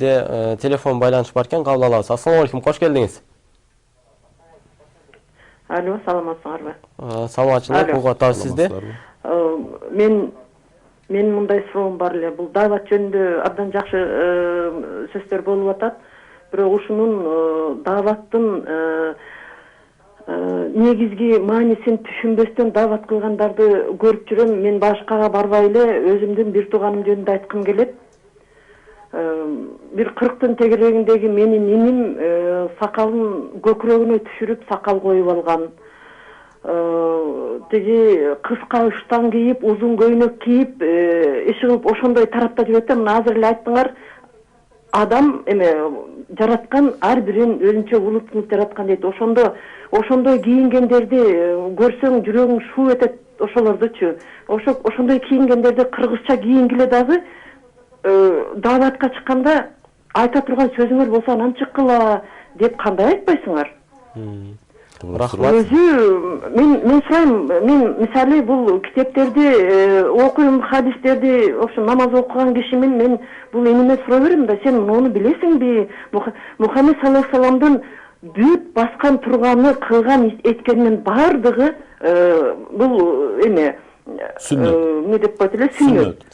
Бизде телефон байланыш бар экен, кабыл алабыз. Ассаламу алейкум, кош келдиңиз. Алло, саламатсыңарбы? Саламатчылык, угуп атабыз сизди. Мен мындай суроом бар эле. Бул даават жөнүндө абдан жакшы сөздөр болуп атат. Бирок ушунун дааваттын негизги маанисин түшүнбөстөн даават кылгандарды көрүп жүрөм. Мен башкага барбай эле өзүмдүн бир тууганым жөнүндө айткым келет. Бир 40-тын тегерегиндеги менин иним сакалын көкүрөгүнө түшүрүп сакал коюп алган. Тиги кыска ыштан кийип, узун көйнөк кийип, иши кылып ошондой тарапта жүрөт да. Мына азыр эле айттыңар, адам жараткан ар бирин өзүнчө улут жараткан дейт. Ошондой кийингендерди көрсөң жүрөгүң шуу этет ошолордучу. Ошондой кийингендерди кыргызча кийингиле дагы дааватка чыкканда айта турган сөзүңөр болсо анан чыккыла деп кандай айтпайсыңар? Рахмат. Мен сурайм, мен мисалы бул китептерди окуйм, хадистерди, ошо намаз окуган кишимин, мен бул эмне сурай берем да, сен муну билесиңби? Мухаммед саллаллаху алейхи вассаламдын бүт баскан турганы, кылган эткенинин бардыгы бул сүннөт. Не деп коет эле, сүннөт.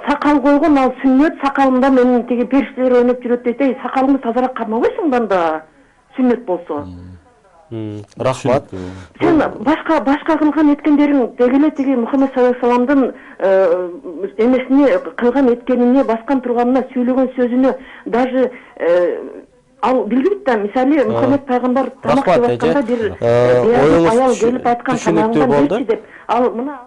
Сакал койгон, ал сүннөт, сакалымда менин тиги периштелер ойноп жүрөт дейт. Сакалыңды тазараак кармабайсың да, сүннөт болсо. Рахмат. Сен башка кылган эткендериң дегеле тиги Мухаммед саллаллаху алейхи вассаламдын эмесине, кылган эткенине, баскан турганына, сүйлөгөн сөзүнө даже ал билбейт да, мисалы Мухаммед пайгамбар тамак жеп атканда бир аял келип айткан тамагыңдан берчи деп. Ал мына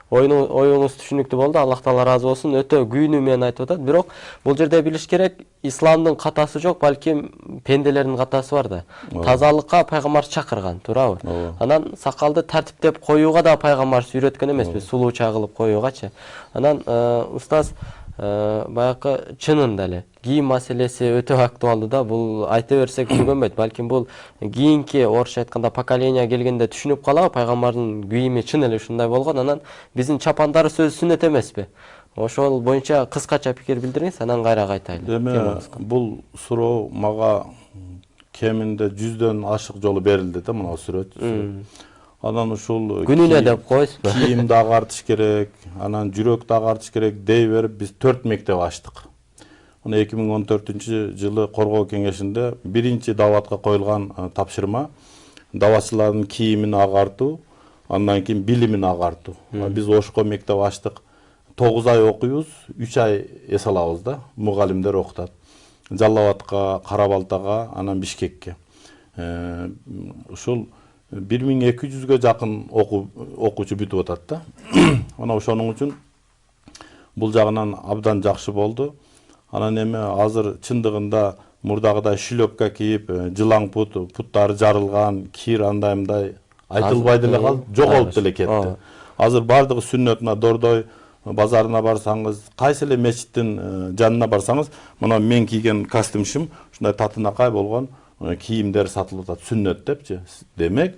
Оюңуз түшүнүктүү болду. Аллах таала ыраазы болсун. Өтө күйүнүү менен айтып атат. Бирок бул жерде билиш керек, исламдын катасы жок, балким пенделердин катасы бар да. Тазалыкка пайгамбар чакырган, туурабы? Анан сакалды тартиптеп коюуга да пайгамбар үйрөткөн эмеспи, сулууча кылып коюугачы. Анан устаз баягы чынында эле кийим маселеси өтө актуалдуу да. Бул айта берсек түгөнбөйт. Балким бул кийинки орусча айтканда поколение келгенде түшүнүп калабы, пайгамбардын кийими чын эле ушундай болгон. Анан биздин чапандары сөзү сүннөт эмеспи? Ошол боюнча кыскача пикир билдириңиз, анан кайра кайтайлы. Деме, бул суроо мага кеминде 100дөн ашык жолу берилди да, мына сүрөт. Анан ушул күнүнө деп койсузбу? Кийимди агартыш керек, анан жүрөктү агартыш керек дей берип биз 4 мектеп ачтык. Мына 2014-жылы Коргоо кеңешинде биринчи дааватка коюлган тапшырма дааватчылардын кийимин агартуу, андан кийин билимин агартуу. Биз ошко мектеп ачтык. 9 ай окуйбуз, 3 ай эс алабыз да, мугалимдер окутат. Жалал Абадка, Кара Балтага, анан Бишкекке. Ушул 1200-ге жакын окуучу бүтүп атат да. Ana ошонун үчүн бул жагынан абдан жакшы болду. Анан эми азыр чындыгында мурдагыдай шлёпка кийип, жылаң путтары жарылган, кир андай айтылбай деле калды, жоголуп деле кетти. Азыр бардыгы сүннөтүнө дордой базарына барсаңыз, кайсы эле мечиттин жанына барсаңыз, мына мен кийген костюмшим ушундай татынакай болгон кийимдер сатылып атат, сүннөт депчи. Демек,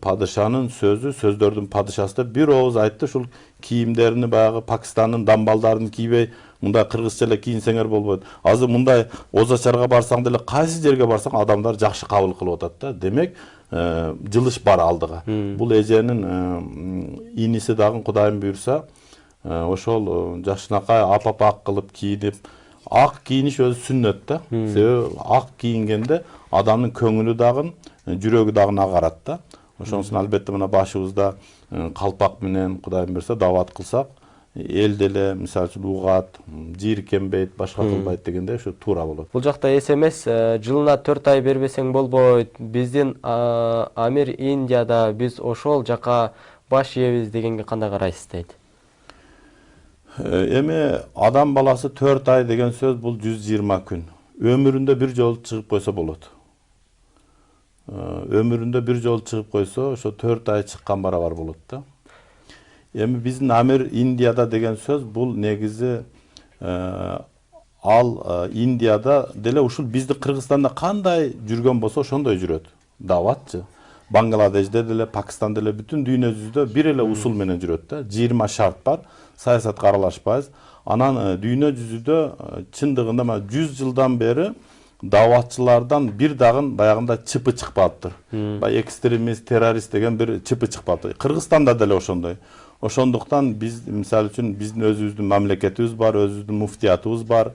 падышанын сөзү, сөздөрдүн падышасы деп бир ооз айтты, ушул кийимдерини баягы Пакистандын дамбалдарын кийбей, мындай кыргызча эле кийинсеңер болбойт. Азыр мындай озачарга барсаң деле, кайсы жерге барсаң адамдар жакшы кабыл кылып атат да. Демек, жылыш бар алдыга. Бул эженин иниси дагы Кудайым буйрса, ошол жакшынакай апапак кылып кийинип, ак кийиниш өзү сүннөт да. Себеби ак кийингенде адамдын көңүлү дагы, жүрөгү дагы агарат да. Ошонусун албетте мына башыбызда калпак менен Кудайым буйрса даават кылсак, эл деле мисалы үчүн угат, жийиркенбейт, башка кылбайт дегенде ошо туура болот. Бул жакта эс эмес, жылына 4 ай бербесең болбойт. Биздин Амир Индияда биз ошол жака баш ийебиз дегенге кандай карайсыз дейт? Эми адам баласы 4 ай деген сөз бул 120 күн. Өмүрүндө бир жолу чыгып койсо болот. Өмүрүндө бир жолу чыгып койсо, ошо 4 ай чыккан барабар болот да. Эми биздин Амир Индияда деген сөз бул негизи ал Индияда деле ушул биздин Кыргызстанда кандай жүргөн болсо ошондой жүрөт. Дааватчы. Bangladesh'de деле, Pakistan деле bütün dünya yüzüde bir ele usul menen жүрөт да. 20 şart бар. Саясатка аралашпайбыз. Анан dünya yüzüde чындыгында 100 жылдан бери даватчылардан бир дагын баягында чыпы чыкпаптыр. Бай экстремист, террорист деген бир чыпы чыкпаптыр. Кыргызстанда деле ошондой. Ошондуктан биз мисалы үчүн биздин өзүбүздүн мамлекетибиз бар, өзүбүздүн муфтиятыбыз бар,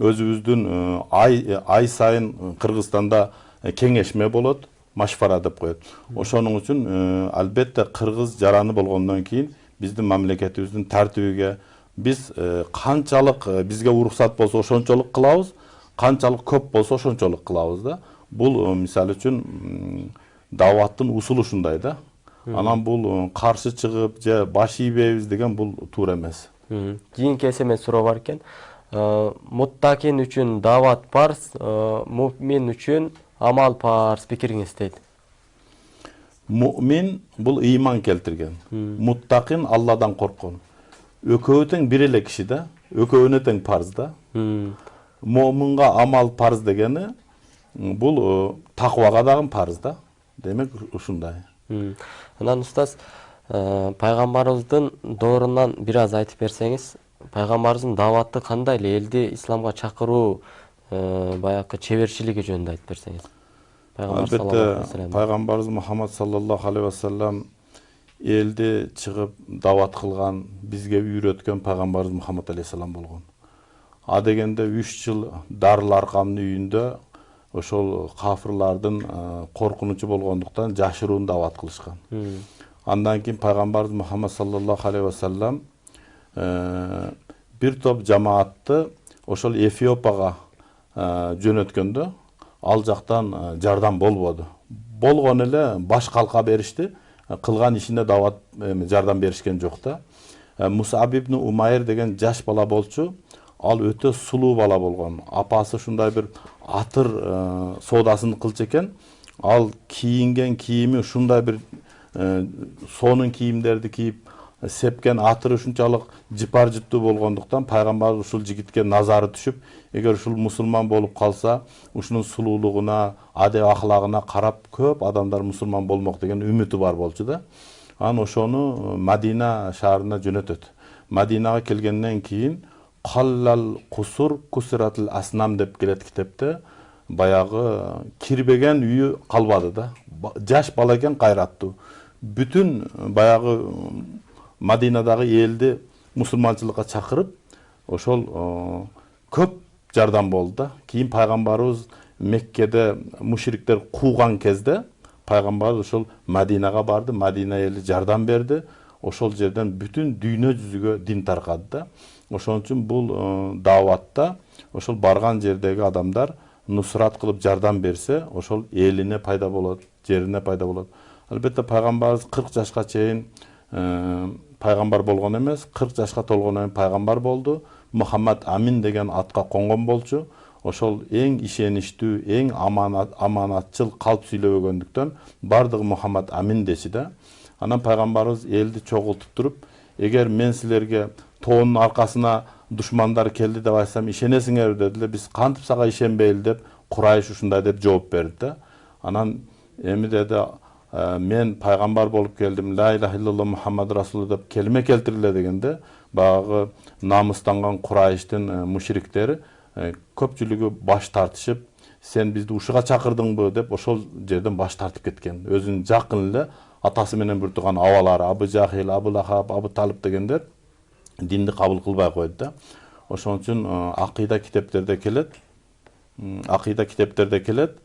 өзүбүздүн ай сайын Кыргызстанда кеңешме болот, машфара деп коет. Ошонун үчүн албетте кыргыз жараны болгондон кийин биздин мамлекетибиздин тартибиге биз канчалык бизге уруксат болсо ошончолук кылабыз, канчалык көп болсо ошончолук кылабыз да. Бул мисалы үчүн даваттын усулу ушундай да. Анан бул каршы чыгып же баш ийбейбиз деген бул туура эмес. Кийинки эсеме суроо бар экен. Муттакин үчүн дават парз, мумин үчүн амал парз, пикириңиз дейт. Мумин бул ыйман келтирген. Муттакин Алладан корккон. Экөө тең бир эле киши да, экөөнө тең парз да. Муминга амал парз дегени бул таквага дагы парз да. Демек ушундай. Анан устаз, пайгамбарыбыздын доорунан бир аз айтып берсеңиз, пайгамбарыбыздын даваты кандай эле, элди исламга чакыруу баягы чеберчилиги жөнүндө айтып берсеңиз. Албетте пайгамбарыбыз Мухаммад саллаллаху алейхи ва саллям элди чыгып дават кылган, бизге үйрөткөн пайгамбарыбыз Мухаммад алейхиссалам болгон. А дегенде 3 жыл Дарыл Аркамдын үйүндө ошол кафырлардын коркунучу болгондуктан жашыруун дават кылышкан. Андан кийин пайгамбарыбыз Мухаммад саллаллаху алейхи ва саллям бир топ жамаатты ошол Эфиопияга жөнөткөндө ал жактан жардам болбоду. Болгон эле баш калка беришти, кылган ишине дават жардам беришкен жок да. Мусаб ибн Умайр деген жаш бала болчу, ал өтө сулуу бала болгон. Апасы ушундай бир атыр соодасын кылчу экен. Ал кийинген кийими ушундай бир сонун кийимдерди кийип, сепкен атыры ушунчалык жыпар жыттуу болгондуктан пайгамбар ушул жигитке назары түшүп, эгер ушул мусулман болуп калса, ушунун сулуулугуна, адеп ахлагына карап көп адамдар мусулман болмок деген үмүтү бар болчу да. Анан ошону Мадина шаарына жөнөтөт. Мадинага келгенден кийин Қаллал кусур кусиратыл аснам деп келет китепте, баягы кирбеген үйү калбады да. Жаш бала экен, кайраттуу. Бүтүн баягы Мадинадагы элди мусулманчылыкка чакырып, ошол көп жардам болду да. Кийин пайгамбарыбыз Меккеде мушриктер кууган кезде пайгамбарыбыз ошол Мадинага барды, Мадина эли жардам берди. Ошол жерден бүтүн дүйнө жүзүгө дин таркады да. Ошон үчүн бул даватта ошол барган жердеги адамдар нусрат кылып жардам берсе, ошол элине пайда болот, жерине пайда болот. Албетте пайгамбарыбыз 40 жашка чейин пайгамбар болгон эмес, 40 жашка толгондон кийин пайгамбар болду. Мухаммад Амин деген атка конгон болчу. Ошол эң ишеничтүү, эң аманатчыл калп сүйлөбөгөндүктөн бардыгы Мухаммад Амин деши да. Анан пайгамбарыбыз элди чогултуп туруп, эгер мен силерге тоонун аркасына душмандар келди деп айтсам ишенесиңерби дедилер. Биз кантип сага ишенбейли деп Курайш ушундай деп жооп берди да. Анан эми деди, мен пайгамбар болуп келдим, ла илаха иллаллах Мухаммад расул деп келме келтириле дегенде, багы намыстанган Курайштин мушриктери көпчүлүгү баш тартышып, сен бизди ушуга чакырдыңбы деп ошол жерден баш тартып кеткен. Өзүнүн жакын эле атасы менен бир тууган абалары Абу Жахил, Абу Лахаб, Абу Талиб дегендер динди кабыл кылбай койду да. Ошон үчүн акыйда китептерде келет.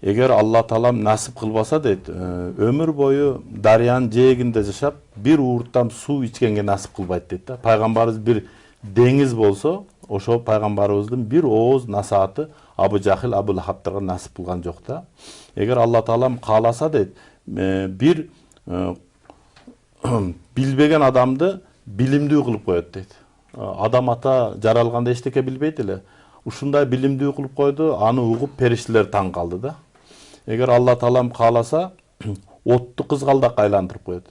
Эгер Алла Таалам насип кылбаса дейт, өмүр бою дарыянын жээгинде жашап, бир уурттан суу ичкенге насип кылбайт дейт да. Пайгамбарыбыз бир деңиз болсо, ошо пайгамбарыбыздын бир ооз насааты Абу Жахил, Абу Лахабтарга насип кылган жок да. Эгер Алла Таалам кааласа дейт, бир билбеген адамды билимдүү кылып коет дейт. Адам ата жаралганда эчтеке билбейт эле. Ушундай билимдүү кылып койду, аны угуп периштелер таң калды да. Эгер Алла Таалам кааласа, отту кызгалдакка айландырып коет.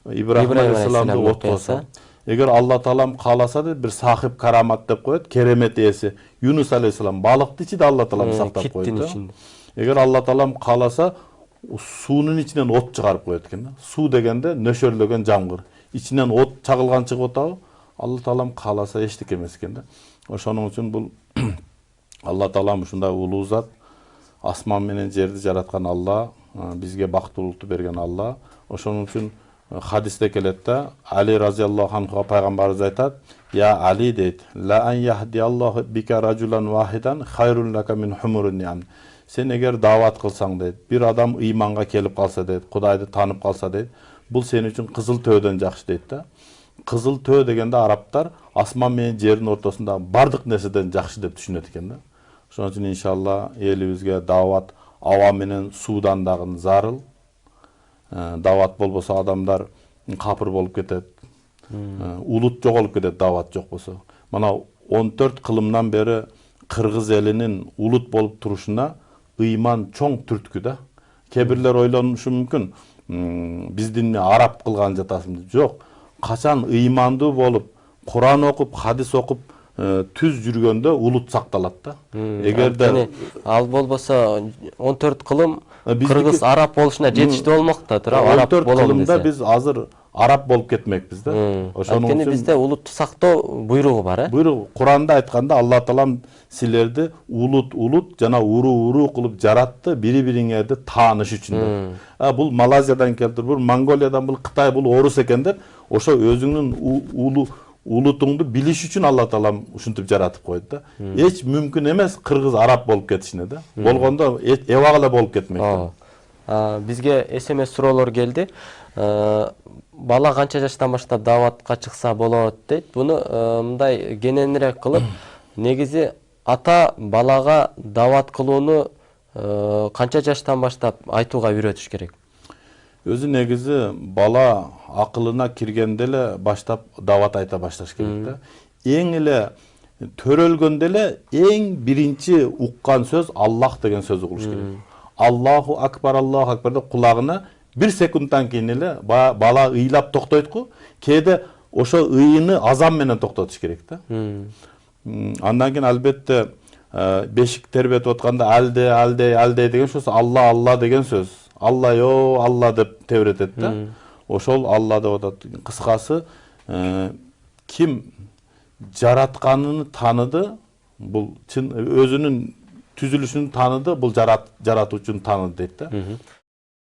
Ибрахим алейхисаламды от кылса. Эгер Алла Таалам кааласа да бир сахип карамат деп коет, керемет ээси. Юнус алейхисалам балыкты ичиде Алла Таалам сактап койду. Эгер Алла Таалам кааласа, суунун ичинен от чыгарып коет экен да. Суу дегенде нөшөрлөгөн жамгыр. Ичинен от чагылган чыгып атабы? Алла Таалам кааласа эчтеке эмес экен да. Ошоның үчүн бул Алла Таалам ушундай улуу зат, асман менен жерди жараткан Алла, бизге бактылуулукту берген Алла. Ошоның үчүн хадисте келет да, Али разияллаху анхуга пайгамбарыбыз айтат: "Я Али" дейт, "Ла ан яхди Аллаху бика ражулан вахидан хайрун лака мин хумурун ням." Сен эгер дават кылсаң дейт, бир адам ыйманга келип калса дейт, Кудайды таанып калса дейт, бул сен үчүн кызыл төөдөн жакшы дейт да. Кызыл төө дегенде арабтар асман менен жердин ортосунда бардык нерседен жакшы деп түшүнөт экен да. Ошон үчүн иншалла элибизге дават аба менен суудан дагы зарыл. Дават болбосо адамдар капыр болуп кетет. Улут жоголуп кетет дават жок болсо. Мана 14 кылымдан бери кыргыз элинин улут болуп турушуна ыйман чоң түрткү да. Кээ бирлер ойлонушу мүмкүн, биздин араб кылган жатасың. Жок. Качан ыймандуу болуп, Куран окуп, хадис окуп, түз жүргөндө улут сакталат да. Эгерде ал болбосо 14 кылым кыргыз араб болушуна жетиштүү болмок да, туурабы? Араб 14 болом кылымда десе. биз азыр араб болуп кетмекпиз да. Ошоның Анткени үчүн бизде улутту сактоо буйругу бар, буйрук Куранда айтканда Алла Таалам силерди улут жана уруу кылып жаратты, бири-бириңерди тааныш үчүн. Бул Малайзиядан келди, бул Монголиядан, бул Кытай, бул орус экен деп, ошо өзүңнүн улутуңду билиш үчүн Алла Таалам ушинтип жаратып койду да. Эч мүмкүн эмес кыргыз араб болуп кетишине да. Болгондо эбак эле болуп кетмек. Бизге SMS суроолор келди. Бала канча жаштан баштап даватка чыкса болот дейт. Буну мындай кененирээк кылып, негизи ата балага дават кылууну канча жаштан баштап айтууга үйрөтүш керек? Өзү негизи бала акылына киргенде эле баштап дават айта башташ керек да. Эң эле төрөлгөндө эле эң биринчи уккан сөз Аллах деген сөз угулуш керек. Аллаху акбар деп кулагына 1 секундтан кийин эле бала ыйлап токтойтку. Кээде ошо ыйыны азан менен токтотуш керек да. Андан кийин албетте бешик тербетип атканда алде деген сөз Алла деген сөз. Алла Алла деп тебретет да. Ошол Алла деп атат. Кыскасы, ким жаратканын тааныды, бул чын өзүнүн түзүлүшүн тааныды, бул жаратуучуну тааныды дейт да.